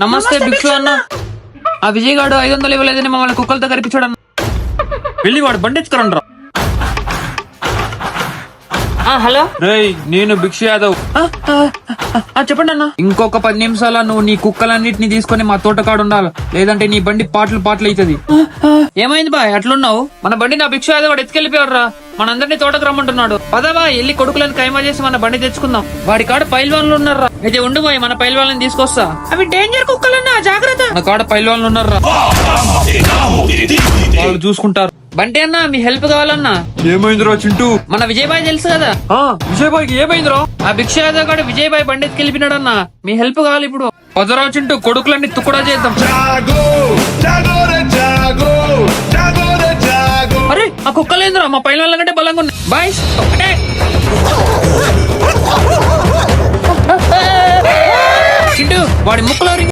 నమస్తే భిక్షు అన్న. ఆ విజయ్ గాడు 500 ఇవ్వలేదని మమ్మల్ని కుక్కలతో కనిపించాడు అన్న. వెళ్ళి వాడు బండి ఎత్తుకురండ్రా. హలో రేయ్, నేను భిక్షు యాదవ్. చెప్పండి అన్న. ఇంకొక 10 నిమిషాల నువ్వు నీ కుక్కలన్నిటిని తీసుకుని మా తోటకాడు ఉండాలి, లేదంటే నీ బండి పాటలు అవుతుంది. ఏమైంది బాయ్ అట్లున్నావు? మన బండి నా భిక్షు యాదవ్ వాడు ఎత్తుకెళ్ళిపోయాడు రా. మనందరినీ తోటకు రమ్మంటున్నాడు. పదవా ఎల్లి కొడుకులను కైమా చేసి మన బండి తెచ్చుకుందాం. వాడి కాడ పైల్వాన్లు ఉన్నారా? అయితే ఉండు బాయ్, మన పైల్వాళ్ళని తీసుకొస్తా. అవి డేంజర్ కుక్కలన్నా, జాగ్రత్త. మన కాడ పైల్వాన్లు ఉన్నారా, వాళ్ళు చూసుకుంటారు. బంటి అన్న, మీ హెల్ప్ కావాలన్నా. ఏమైందిరా చింటూ? మన విజయ్ బాయ్ తెలుసు కదా. విజయ్ బాయ్కి ఏమైందిరా? ఆ భిక్ష యాదవ్ గారు విజయ్ బాయ్ బండి ఎత్తుకెళ్ళిపోయినాడన్నా. మీ హెల్ప్ కావాలి ఇప్పుడు. పదరావు చింటూ, కొడుకులన్నీ తుక్కుడా చేద్దాం. అరే ఆ కుక్కలేంద్రా మా పైన వాళ్ళ కంటే బలంగా ఉన్నాయి. బాయ్ చింటూ, వాడి ముక్కలో